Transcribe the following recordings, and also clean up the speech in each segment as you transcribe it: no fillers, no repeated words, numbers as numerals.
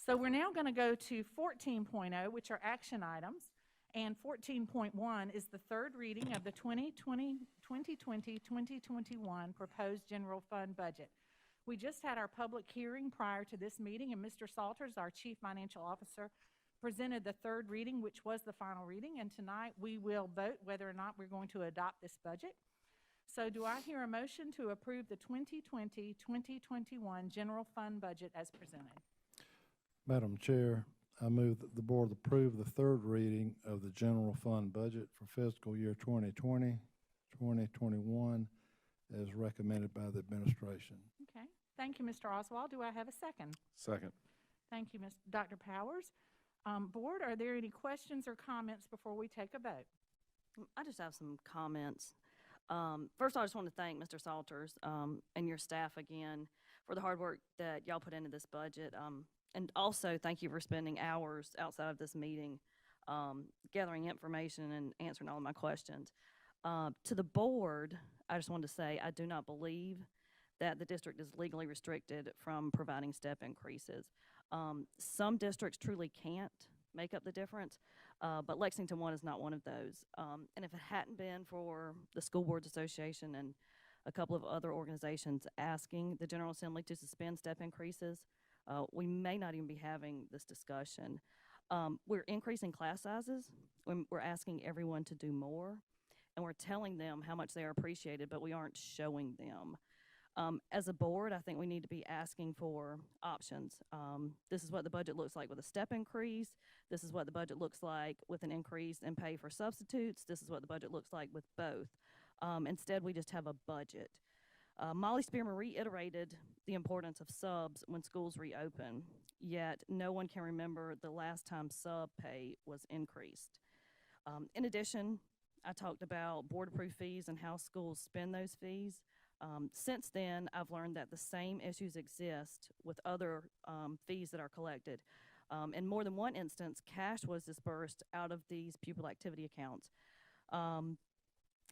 So we're now going to go to 14.0, which are action items. And 14.1 is the third reading of the 2020-2021 proposed general fund budget. We just had our public hearing prior to this meeting, and Mr. Salters, our Chief Financial Officer, presented the third reading, which was the final reading, and tonight we will vote whether or not we're going to adopt this budget. So do I hear a motion to approve the 2020-2021 general fund budget as presented? Madam Chair, I move that the board approve the third reading of the general fund budget for fiscal year 2020-2021 as recommended by the administration. Okay. Thank you, Mr. Oswald. Do I have a second? Second. Thank you, Dr. Powers. Board, are there any questions or comments before we take a vote? I just have some comments. First, I just want to thank Mr. Salters and your staff again for the hard work that y'all put into this budget. And also, thank you for spending hours outside of this meeting gathering information and answering all of my questions. To the board, I just wanted to say I do not believe that the district is legally restricted from providing step increases. Some districts truly can't make up the difference, but Lexington 1 is not one of those. And if it hadn't been for the School Boards Association and a couple of other organizations asking the General Assembly to suspend step increases, we may not even be having this discussion. We're increasing class sizes. We're asking everyone to do more, and we're telling them how much they are appreciated, but we aren't showing them. As a board, I think we need to be asking for options. This is what the budget looks like with a step increase. This is what the budget looks like with an increase in pay for substitutes. This is what the budget looks like with both. Instead, we just have a budget. Molly Spearman reiterated the importance of subs when schools reopen, yet no one can remember the last time sub pay was increased. In addition, I talked about board-approved fees and how schools spend those fees. Since then, I've learned that the same issues exist with other fees that are collected. In more than one instance, cash was dispersed out of these pupil activity accounts.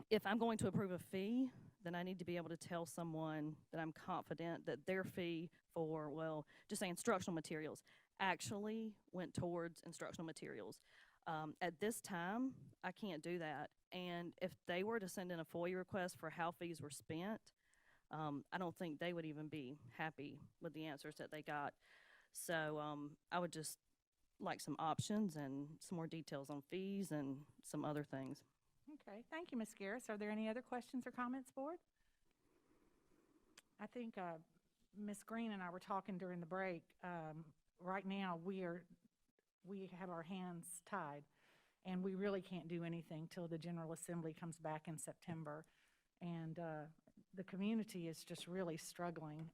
If I'm going to approve a fee, then I need to be able to tell someone that I'm confident that their fee for, well, just say instructional materials, actually went towards instructional materials. At this time, I can't do that. And if they were to send in a FOIA request for how fees were spent, I don't think they would even be happy with the answers that they got. So I would just like some options and some more details on fees and some other things. Okay, thank you, Ms. Garris. Are there any other questions or comments, board? I think Ms. Green and I were talking during the break. Right now, we have our hands tied, and we really can't do anything till the General Assembly comes back in September. And the community is just really struggling.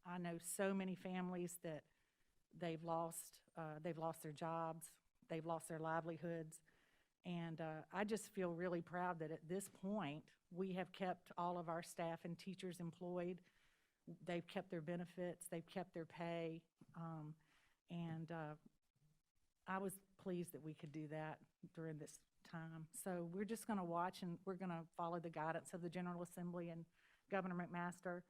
I know so many families that they've lost their jobs, they've lost their livelihoods. And I just feel really proud that at this point, we have kept all of our staff and teachers employed. They've kept their benefits, they've kept their pay. I was pleased that we could do that during this time. So we're just going to watch, and we're going to follow the guidance of the General Assembly and Governor McMaster.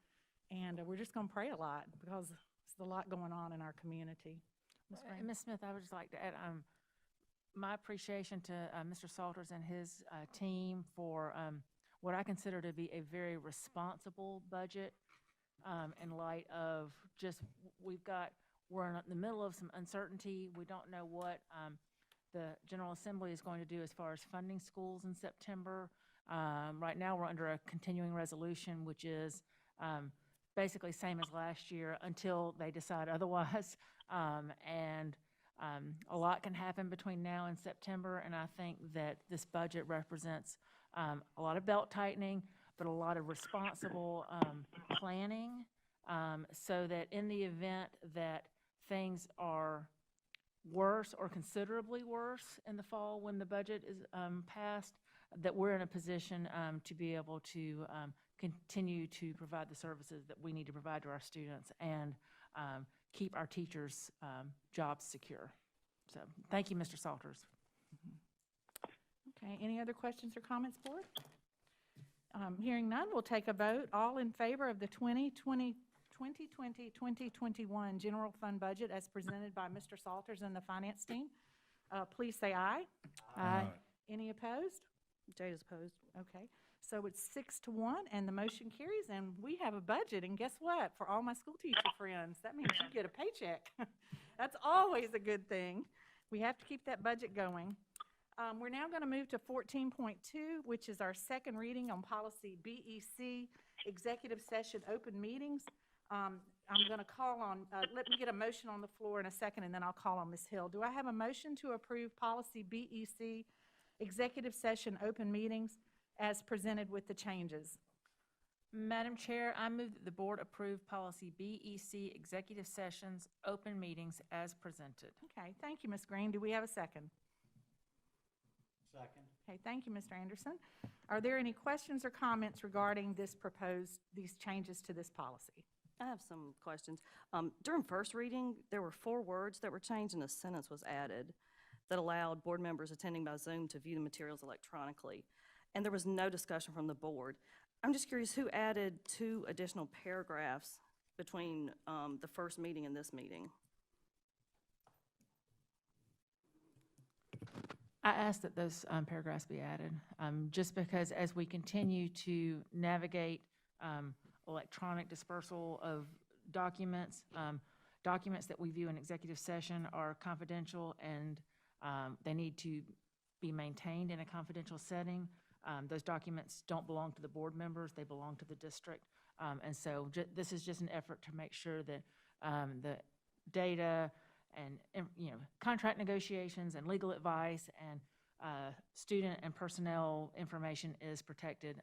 And we're just going to pray a lot because there's a lot going on in our community. Ms. Smith, I would just like to add my appreciation to Mr. Salters and his team for what I consider to be a very responsible budget in light of just we're in the middle of some uncertainty. We don't know what the General Assembly is going to do as far as funding schools in September. Right now we're under a continuing resolution, which is basically same as last year until they decide otherwise. A lot can happen between now and September, and I think that this budget represents a lot of belt tightening, but a lot of responsible planning, so that in the event that things are worse or considerably worse in the fall when the budget is passed, that we're in a position to be able to continue to provide the services that we need to provide to our students and keep our teachers' jobs secure. So thank you, Mr. Salters. Okay, any other questions or comments, board? Hearing none, we'll take a vote. All in favor of the 2020-2021 general fund budget as presented by Mr. Salters and the finance team. Please say aye. Aye. Any opposed? Jade is opposed. Okay, so it's 6-1, and the motion carries, and we have a budget, and guess what? For all my school teacher friends, that means you get a paycheck. That's always a good thing. We have to keep that budget going. We're now going to move to 14.2, which is our second reading on policy BEC, executive session open meetings. I'm going to call on, let me get a motion on the floor in a second, and then I'll call on Ms. Hill. Do I have a motion to approve policy BEC, executive session open meetings, as presented with the changes? Madam Chair, I move that the board approve policy BEC, executive sessions, open meetings as presented. Okay, thank you, Ms. Green. Do we have a second? Second. Okay, thank you, Mr. Anderson. Are there any questions or comments regarding these changes to this policy? I have some questions. During first reading, there were 4 words that were changed and a sentence was added that allowed board members attending by Zoom to view the materials electronically. And there was no discussion from the board. I'm just curious, who added 2 additional paragraphs between the first meeting and this meeting? I ask that those paragraphs be added, just because as we continue to navigate electronic dispersal of documents, documents that we view in executive session are confidential and they need to be maintained in a confidential setting. Those documents don't belong to the board members, they belong to the district. And so this is just an effort to make sure that the data and contract negotiations and legal advice and student and personnel information is protected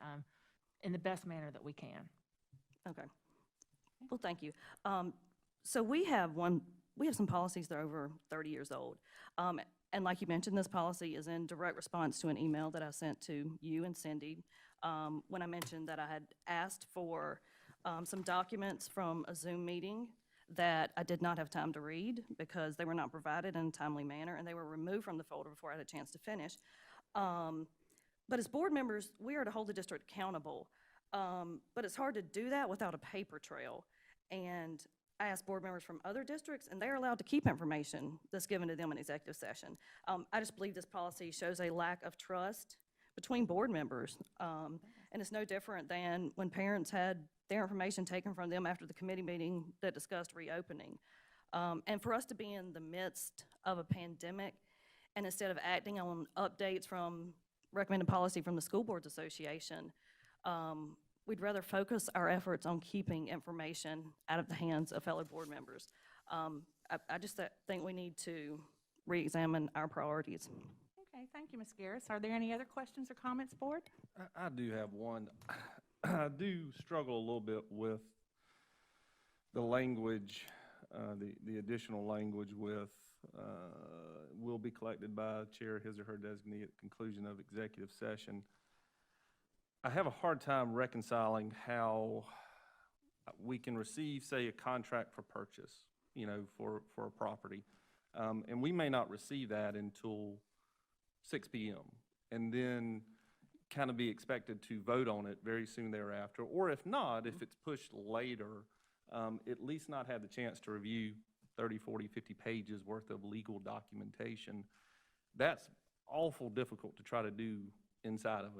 in the best manner that we can. Okay. Well, thank you. So we have some policies that are over 30 years old. And like you mentioned, this policy is in direct response to an email that I sent to you and Cindy when I mentioned that I had asked for some documents from a Zoom meeting that I did not have time to read because they were not provided in a timely manner, and they were removed from the folder before I had a chance to finish. But as board members, we are to hold the district accountable. But it's hard to do that without a paper trail. And I asked board members from other districts, and they're allowed to keep information that's given to them in executive session. I just believe this policy shows a lack of trust between board members. And it's no different than when parents had their information taken from them after the committee meeting that discussed reopening. And for us to be in the midst of a pandemic, and instead of acting on updates from recommended policy from the School Boards Association, we'd rather focus our efforts on keeping information out of the hands of fellow board members. I just think we need to re-examine our priorities. Okay, thank you, Ms. Garris. Are there any other questions or comments, board? I do have one. I do struggle a little bit with the language, the additional language with will be collected by chair, his or her designee at the conclusion of executive session. I have a hard time reconciling how we can receive, say, a contract for purchase, for a property. And we may not receive that until 6 p.m. and then kind of be expected to vote on it very soon thereafter. Or if not, if it's pushed later, at least not have the chance to review 30, 40, 50 pages worth of legal documentation. That's awful difficult to try to do inside of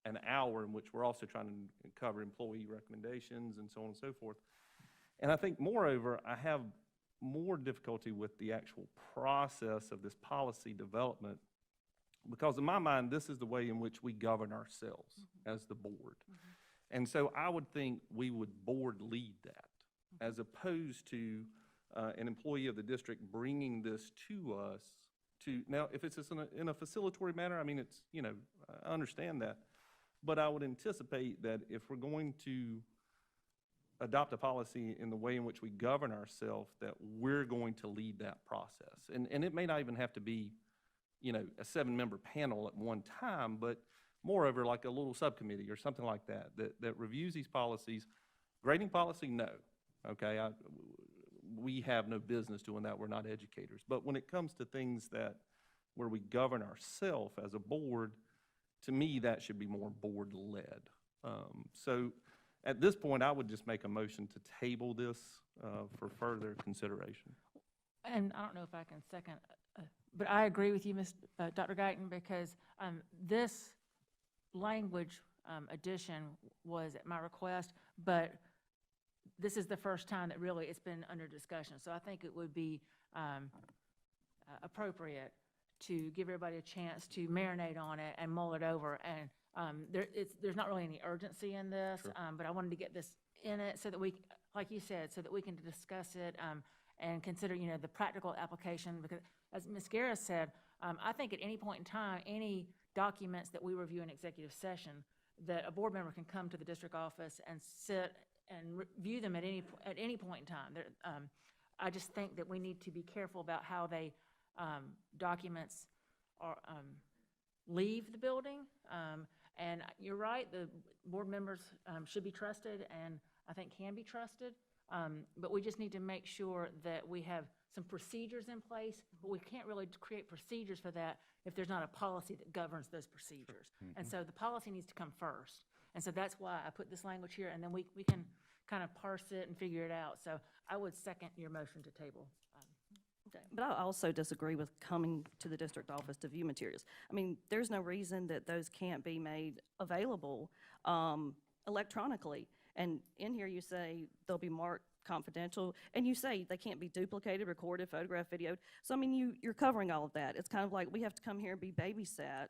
an hour, in which we're also trying to cover employee recommendations and so on and so forth. And I think, moreover, I have more difficulty with the actual process of this policy development, because in my mind, this is the way in which we govern ourselves as the board. And so I would think we would board lead that, as opposed to an employee of the district bringing this to us. Now, if it's in a facilitatory manner, I mean, it's, I understand that. But I would anticipate that if we're going to adopt a policy in the way in which we govern ourselves, that we're going to lead that process. And it may not even have to be, a 7-member panel at one time, but moreover, like a little subcommittee or something like that reviews these policies. Grading policy, no. Okay, we have no business doing that. We're not educators. But when it comes to things where we govern ourselves as a board, to me, that should be more board-led. So at this point, I would just make a motion to table this for further consideration. And I don't know if I can second, but I agree with you, Dr. Guyton, because this language addition was at my request, but this is the first time that really it's been under discussion. So I think it would be appropriate to give everybody a chance to marinate on it and mull it over. And there's not really any urgency in this, Sure. But I wanted to get this in it so that we, like you said, so that we can discuss it and consider, the practical application. Because as Ms. Garris said, I think at any point in time, any documents that we review in executive session, that a board member can come to the district office and sit and review them at any point in time. I just think that we need to be careful about how they documents are leave the building. And you're right, the board members should be trusted and I think can be trusted. But we just need to make sure that we have some procedures in place, but we can't really create procedures for that if there's not a policy that governs those procedures. And so the policy needs to come first. And so that's why I put this language here, and then we can kind of parse it and figure it out. So I would second your motion to table. Okay. But I also disagree with coming to the district office to view materials. I mean, there's no reason that those can't be made available electronically. And in here you say they'll be marked confidential, and you say they can't be duplicated, recorded, photographed, videoed. So, I mean, you're covering all of that. It's kind of like we have to come here and be babysat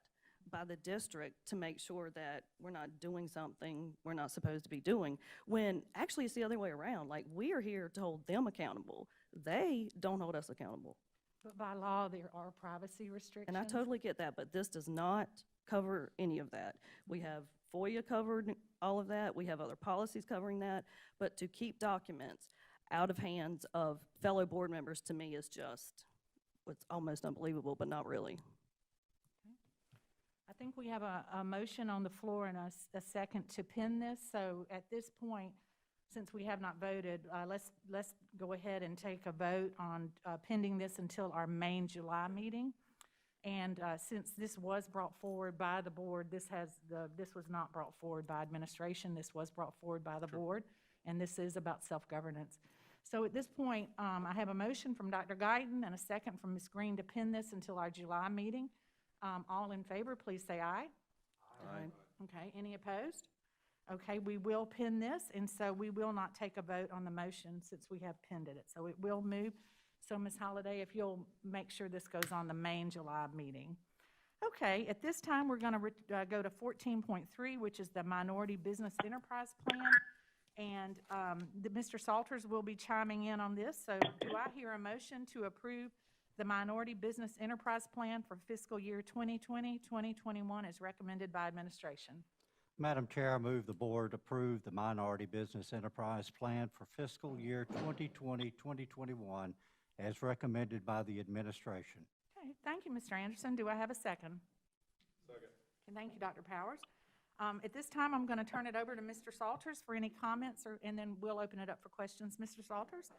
by the district to make sure that we're not doing something we're not supposed to be doing, when actually it's the other way around. Like, we are here to hold them accountable. They don't hold us accountable. But by law, there are privacy restrictions. And I totally get that, but this does not cover any of that. We have FOIA covered all of that. We have other policies covering that. But to keep documents out of hands of fellow board members, to me, is just, it's almost unbelievable, but not really. I think we have a motion on the floor and a second to pin this. So at this point, since we have not voted, let's go ahead and take a vote on pending this until our main July meeting. And since this was brought forward by the board, this was not brought forward by administration. This was brought forward by the board, and this is about self-governance. So at this point, I have a motion from Dr. Guyton and a second from Ms. Green to pin this until our July meeting. All in favor, please say aye. Aye. Okay, any opposed? Okay, we will pin this, and so we will not take a vote on the motion since we have pinned it. So it will move. So Ms. Holliday, if you'll make sure this goes on the main July meeting. Okay, at this time, we're going to go to 14.3, which is the Minority Business Enterprise Plan. And Mr. Salters will be chiming in on this. So do I hear a motion to approve the Minority Business Enterprise Plan for fiscal year 2020-2021 as recommended by administration? Madam Chair, I move the board approve the Minority Business Enterprise Plan for fiscal year 2020-2021 as recommended by the administration. Okay, thank you, Mr. Anderson. Do I have a second? Second. And thank you, Dr. Powers. At this time, I'm going to turn it over to Mr. Salters for any comments, and then we'll open it up for questions. Mr. Salters?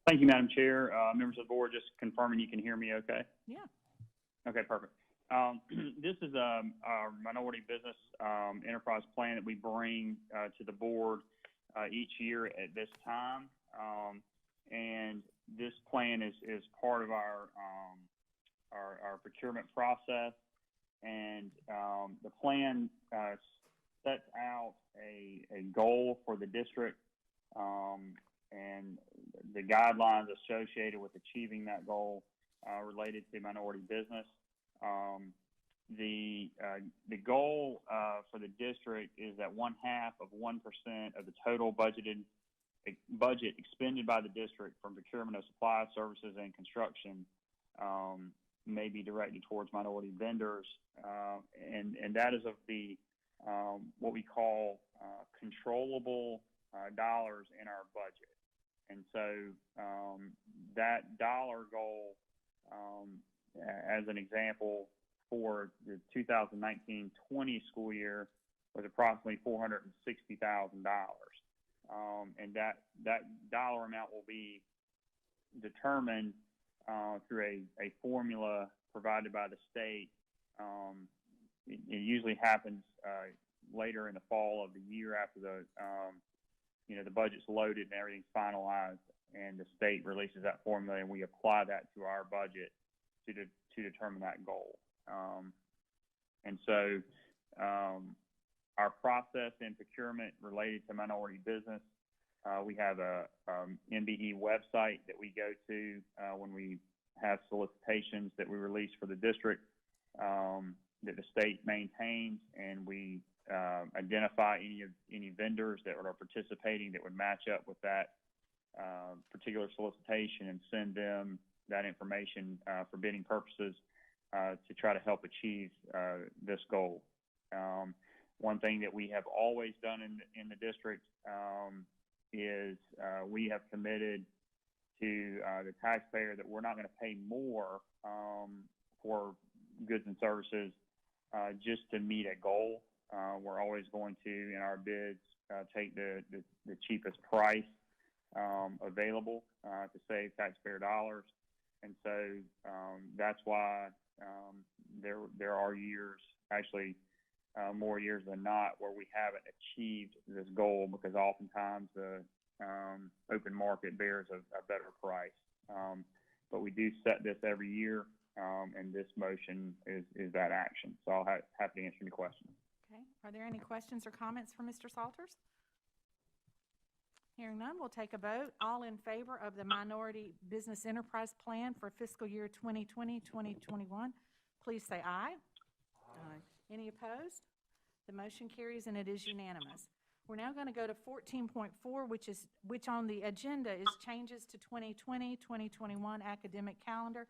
Thank you, Madam Chair. Members of the board, just confirming you can hear me okay? Yeah. Okay, perfect. This is our minority business enterprise plan that we bring to the board each year at this time. And this plan is part of our procurement process. And the plan sets out a goal for the district and the guidelines associated with achieving that goal related to minority business. The goal for the district is that 0.5% of the total budget expended by the district from procurement of supplies, services, and construction may be directed towards minority vendors, and that is of the what we call controllable dollars in our budget. And so that dollar goal, as an example, for the 2019-20 school year was approximately $460,000. And that dollar amount will be determined through a formula provided by the state. It usually happens later in the fall of the year after the the budget's loaded and everything's finalized, and the state releases that formula, and we apply that to our budget to determine that goal. And so our process in procurement related to minority business, we have a MBE website that we go to when we have solicitations that we release for the district that the state maintains, and we identify any vendors that are participating that would match up with that particular solicitation, and send them that information for bidding purposes to try to help achieve this goal. One thing that we have always done in the district is we have committed to the taxpayer that we're not going to pay more for goods and services just to meet a goal. We're always going to, in our bids, take the cheapest price available to save taxpayer dollars. And so that's why there are years, actually more years than not, where we haven't achieved this goal, because oftentimes the open market bears a better price. But we do set this every year, and this motion is that action. So I'll happy to answer any questions. Okay. Are there any questions or comments for Mr. Salters? Hearing none, we'll take a vote. All in favor of the Minority Business Enterprise Plan for fiscal year 2020-2021, please say aye. Aye. Any opposed? The motion carries, and it is unanimous. We're now going to go to 14.4, which on the agenda is changes to 2020-2021 academic calendar.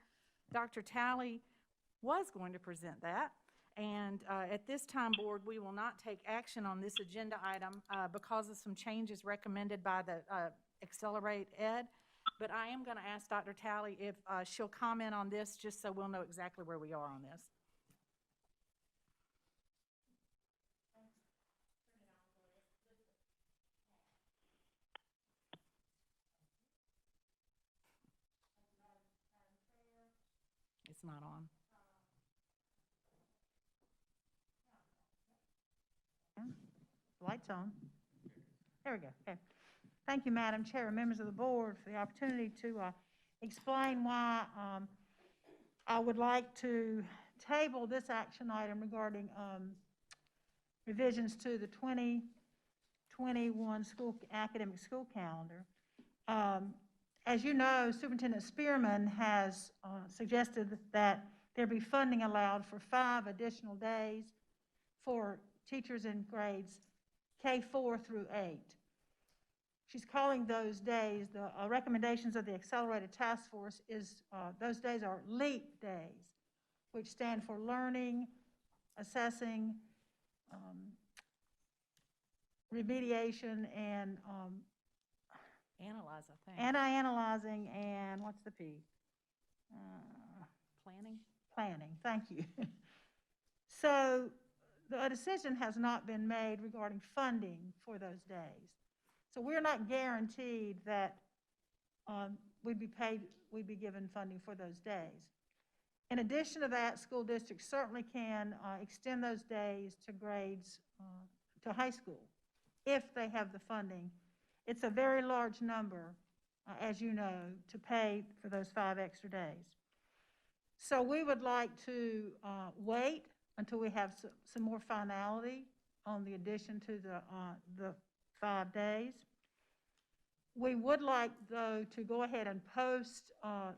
Dr. Talley was going to present that, and at this time, Board, we will not take action on this agenda item because of some changes recommended by the Accelerate Ed, but I am going to ask Dr. Talley if she'll comment on this, just so we'll know exactly where we are on this. It's not on. Lights on. There we go. Okay. Thank you, Madam Chair and members of the board, for the opportunity to explain why I would like to table this action item regarding revisions to the 2021 academic school calendar. As you know, Superintendent Spearman has suggested that there be funding allowed for 5 additional days for teachers in grades K4 through 8. She's calling those days, the recommendations of the Accelerated Task Force is, those days are LEAP days, which stand for learning, assessing, remediation, and Analyze, I think. anti-analyzing, and what's the P? Planning? Planning, thank you. So the decision has not been made regarding funding for those days. So we're not guaranteed that we'd be given funding for those days. In addition to that, school districts certainly can extend those days to grades, to high school, if they have the funding. It's a very large number, as you know, to pay for those 5 extra days. So we would like to wait until we have some more finality on the addition to the 5 days. We would like, though, to go ahead and post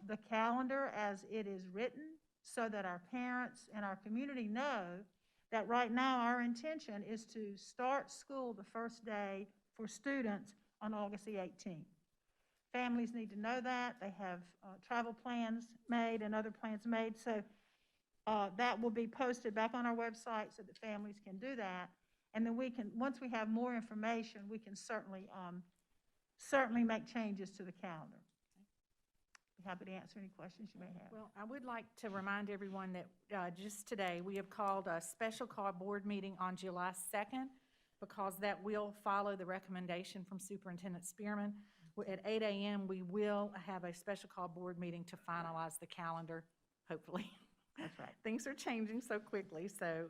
the calendar as it is written, so that our parents and our community know that right now our intention is to start school the first day for students on August the 18th. Families need to know that. They have travel plans made and other plans made. So that will be posted back on our website so that families can do that. And then we can, once we have more information, we can certainly make changes to the calendar. Be happy to answer any questions you may have. Well, I would like to remind everyone that just today, we have called a special call board meeting on July 2nd, because that will follow the recommendation from Superintendent Spearman. At 8 a.m., we will have a special call board meeting to finalize the calendar, hopefully. That's right. Things are changing so quickly, so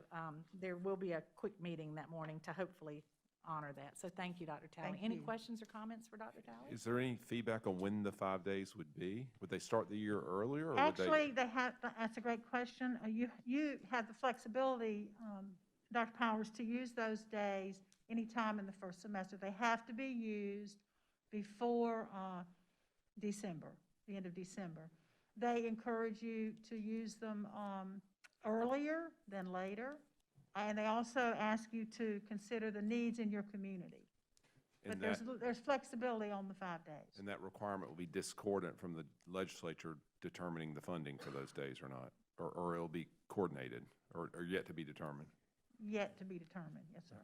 there will be a quick meeting that morning to hopefully honor that. So thank you, Dr. Talley. Thank Any you. questions or comments for Dr. Talley? Is there any feedback on when the 5 days would be? Would they start the year earlier, or would Actually, they have, that's a great question. You have the flexibility, Dr. Powers, to use those days anytime in the first semester. They have to be used before December, the end of December. They encourage you to use them earlier than later, and they also ask you to consider the needs in your community. But and that, there's flexibility on the 5 days. and that requirement will be discordant from the legislature determining the funding for those days or not? Or it'll be coordinated, or yet to be determined? Yet to be determined, yes, sir.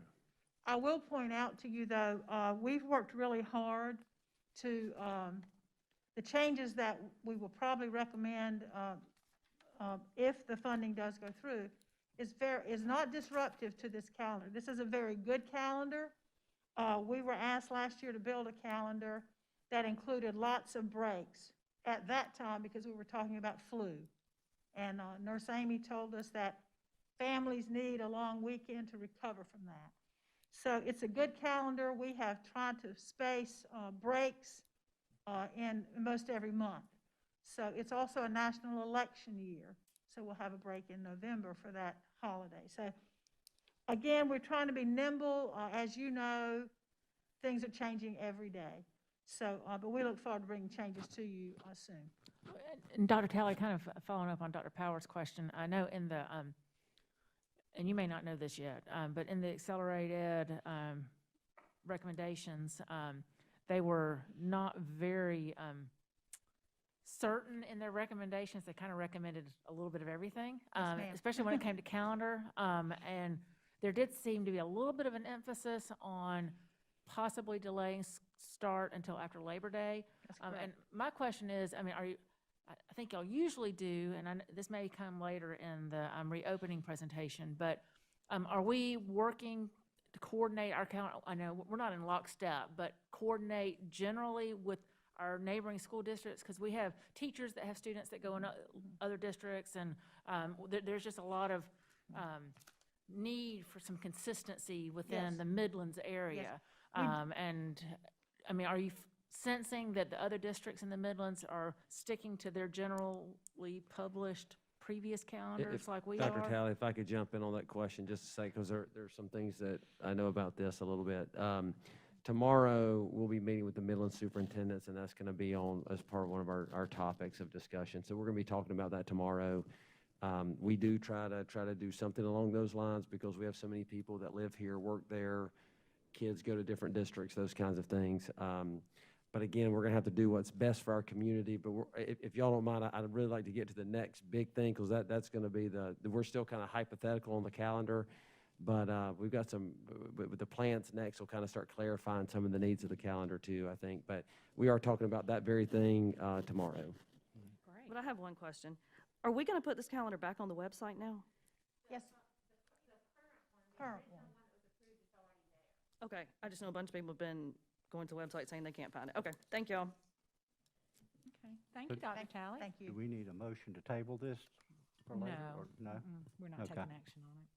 I will point out to you, though, we've worked really hard to, the changes that we will probably recommend if the funding does go through is not disruptive to this calendar. This is a very good calendar. We were asked last year to build a calendar that included lots of breaks at that time because we were talking about flu. And Nurse Amy told us that families need a long weekend to recover from that. So it's a good calendar. We have tried to space breaks in most every month. So it's also a national election year. So we'll have a break in November for that holiday. So again, we're trying to be nimble. As you know, things are changing every day. So, but we look forward to bringing changes to you soon. And Dr. Talley, kind of following up on Dr. Powers' question, I know in the, and you may not know this yet, but in the accelerated recommendations, they were not very certain in their recommendations. They kind of recommended a little bit of everything, Yes, ma'am. especially when it came to calendar. And there did seem to be a little bit of an emphasis on possibly delaying start until after Labor Day. That's correct. And my question is, I mean, I think y'all usually do, and this may come later in the reopening presentation, but are we working to coordinate our calendar? I know we're not in lockstep, but coordinate generally with our neighboring school districts, because we have teachers that have students that go in other districts, and there's just a lot of need for some consistency within Yes. the Midlands area. And I mean, are you sensing that the other districts in the Midlands are sticking to their generally published previous calendars like we Dr. are? Talley, if I could jump in on that question just a second, because there's some things that I know about this a little bit. Tomorrow, we'll be meeting with the Midland superintendents, and that's going to be on as part of one of our topics of discussion. So we're going to be talking about that tomorrow. We do try to do something along those lines because we have so many people that live here, work there, kids go to different districts, those kinds of things. But again, we're going to have to do what's best for our community. But if y'all don't mind, I'd really like to get to the next big thing, because that's going to be we're still kind of hypothetical on the calendar. But we've got some, with the plans next, we'll kind of start clarifying some of the needs of the calendar too, I think. But we are talking about that very thing tomorrow. Great. But I have one question. Are we going to put this calendar back on the website now? Yes. Current one. Okay, I just know a bunch of people have been going to the website saying they can't find it. Okay, thank y'all. Okay, thank you, Dr. Talley. Thank you. Do we need a motion to table this for later? No. Or no? We're not Okay. taking action on it.